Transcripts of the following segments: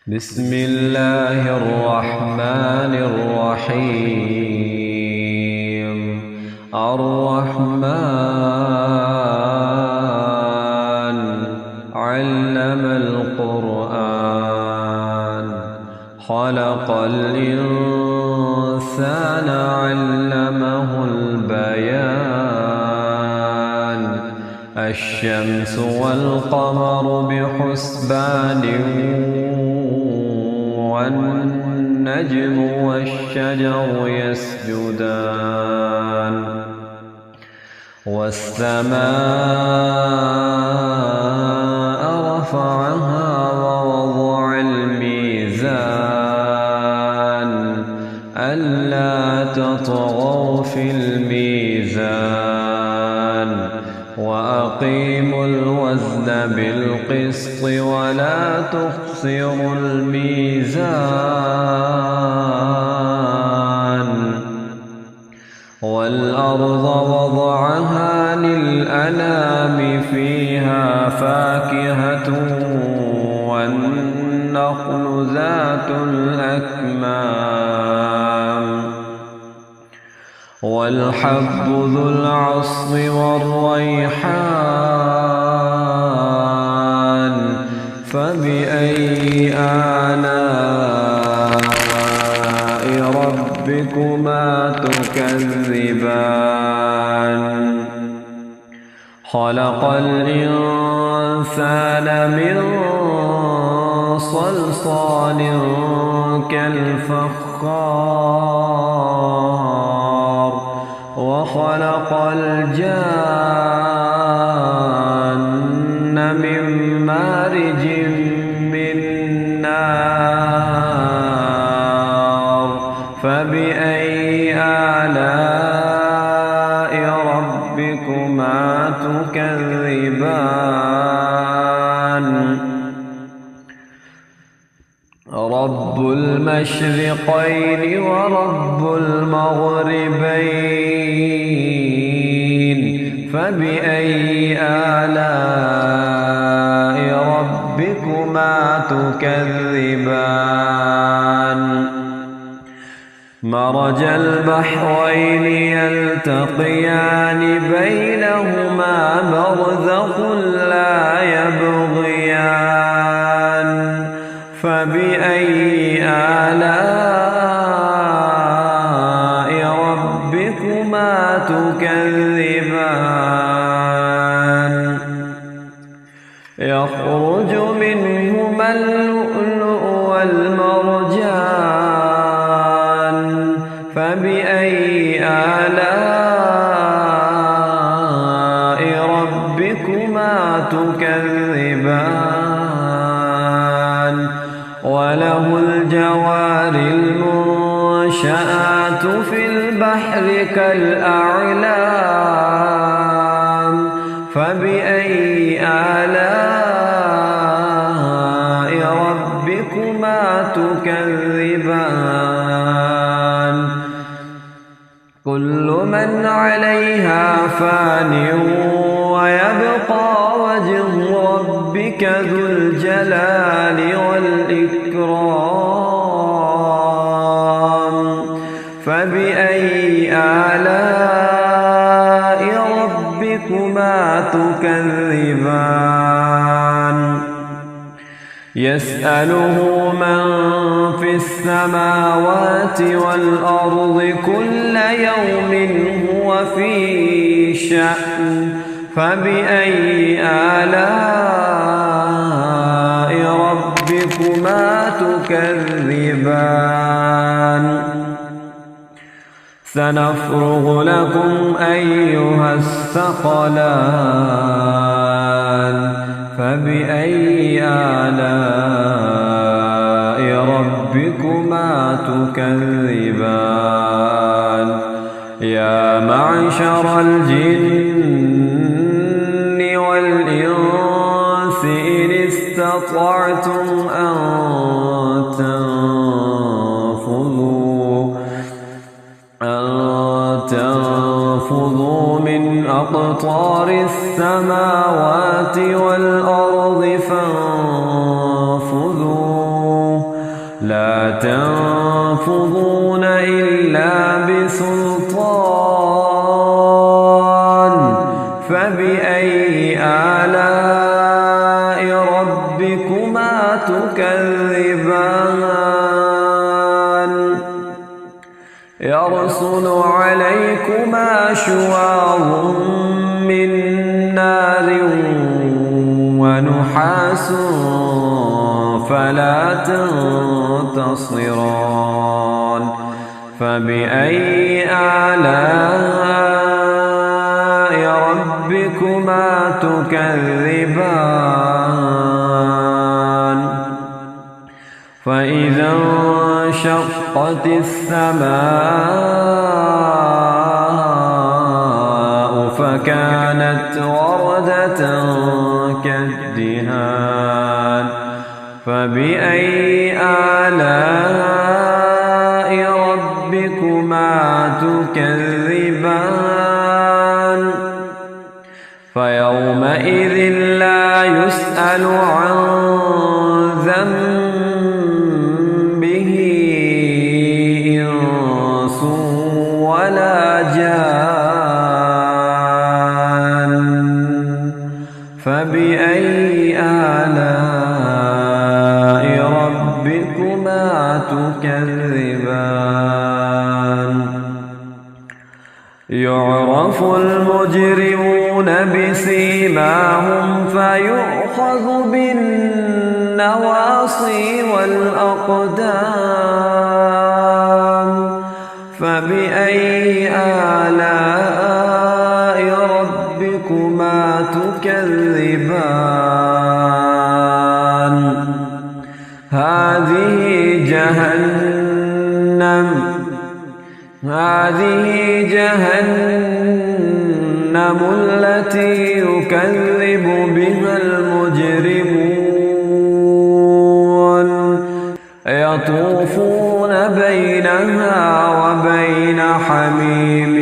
بسم الله الرحمن الرحيم. الرحمن علم القرآن، خلق الإنسان علمه البيان. الشمس والقمر بحسبان، والنجم والشجر يسجدان. والسماء رفعها ووضع الميزان، ألا تطغوا في الميزان، وأقيموا الوزن بالقسط ولا تخسروا الميزان. والأرض وضعها للأنام، فيها فاكهة والنخل ذات الأكمام، والحب ذو العصف والريحان. فبأي آلاء ربكما تكذبان؟ خلق الإنسان من صلصال كالفخار، وخلق الجان من مارج من نار. فبأي آلاء ربكما تكذبان؟ رب المشرقين ورب المغربين، فبأي آلاء ربكما تكذبان؟ مرج البحرين يلتقيان، بينهما برزخ لا يبغيان. فبأي آلاء ربكما تكذبان؟ يخرج منهما اللؤلؤ والمرجان، فبأي آلاء ربكما تكذبان؟ وله الجوار المنشآت في البحر كالأعلام. فبأي آلاء ربكما تكذبان؟ كل من عليها فان، ويبقى وجه ربك ذو الجلال والإكرام. فبأي آلاء ربكما تكذبان؟ يسأله من في السماوات والأرض، كل يوم هو في شأن. فبأي آلاء ربكما تكذبان؟ سنفرغ لكم أيها الثقلان. فبأي آلاء ربكما تكذبان؟ يا معشر الجن والإنس، إن استطعتم أن تنفذوا من أقطار السماوات والأرض فانفذوا لا تنفضون إلا بسلطان فبأي آلاء ربكما تكذبان يرسل عليكما شواظ من نار ونحاس فلا تنتصران فبأي آلاء ربكما تكذبان فإذا انشقت السماء فكانت وردة كالدهان فبأي آلاء ربكما تكذبان فيومئذ لا يسأل عن ذنبه إنس ولا جان فبأي آلاء ربكما تكذبان يعرف المجرمون بسيماهم فيؤخذ بالنواصي والأقدام فبأي آلاء ربكما تكذبان هذه جهنم التي يكذب بها المجرمون يطوفون بينها وبين حميم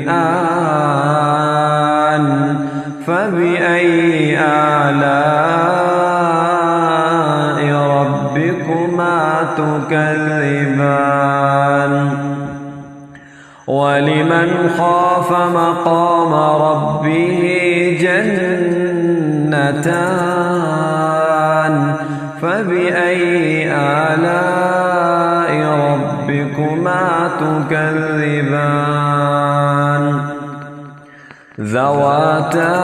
آن فبأي آلاء ربكما تكذبان ولمن خاف مقام ربه جنتان فبأي آلاء ربكما تكذبان ذواتا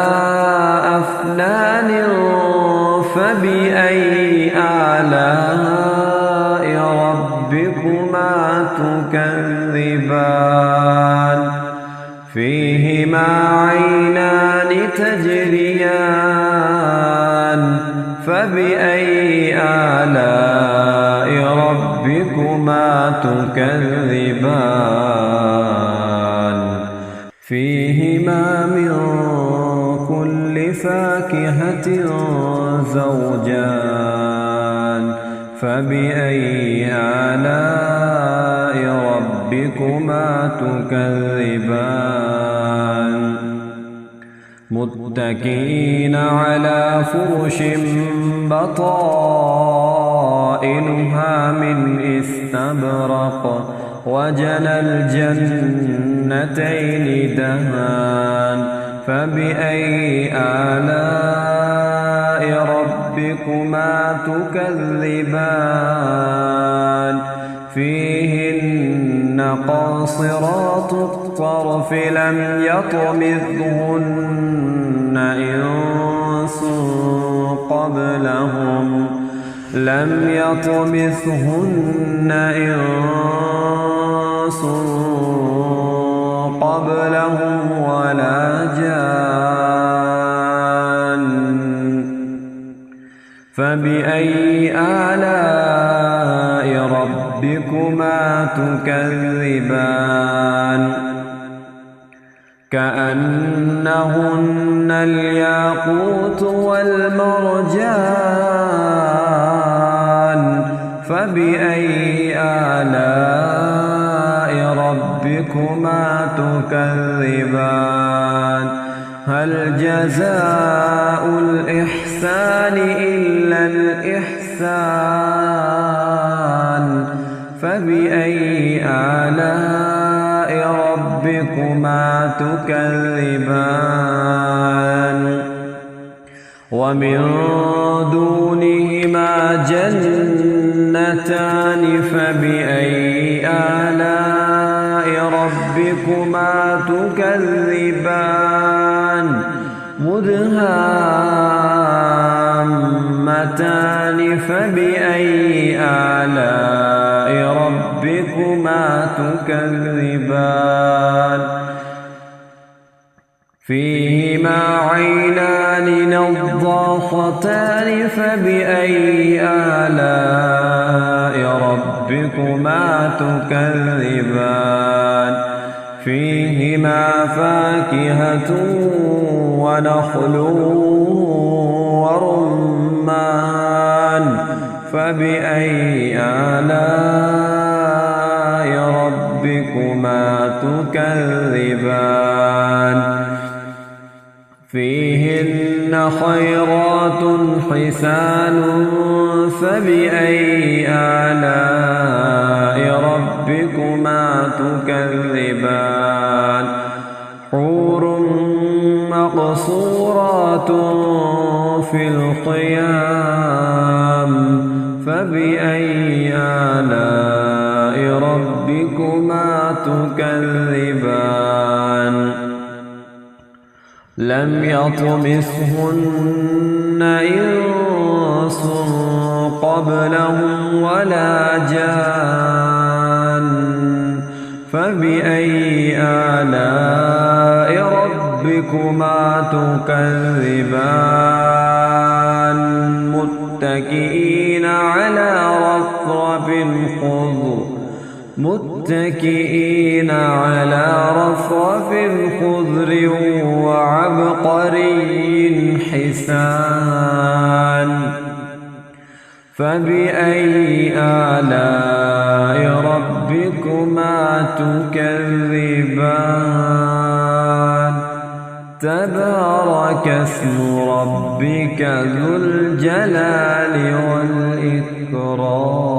أفنان فبأي آلاء ربكما تكذبان فيهما عينان تجريان فبأي آلاء ربكما تكذبان فيهما من كل فاكهة زوجان فبأي آلاء ربكما تكذبان متكئين على فرش بطائنها من استبرق وجنى الجنتين دهان فبأي آلاء ربكما تكذبان فيهن قاصرات الطرف لم يطمثهن إنس قبلهم ولا جان فبأي آلاء ربكما تكذبان كأنهن الياقوت والمرجان فبأي آلاء ربكما تكذبان هل جزاء الإحسان إلا الإحسان فبأي آلاء ربكما تكذبان ومن دونهما جنتان فبأي آلاء ربكما تكذبان مدهامتان فبأي آلاء ربكما تكذبان فيهما عينان نضاختان فبأي آلاء ربكما تكذبان فيهما فاكهة ونخل ورمان فبأي آلاء ربكما تكذبان فيهن خيرات حسان فبأي آلاء ربكما تكذبان حور مقصورات في الخيام فبأي آلاء ربكما تكذبان لم يطمثهن إنس قبلهم ولا جان فبأي آلاء ربكما تكذبان متكئين على رفرف خضر وعبقري حسان فبأي آلاء ربكما تكذبان تبارك اسم ربك ذو الجلال والإكرام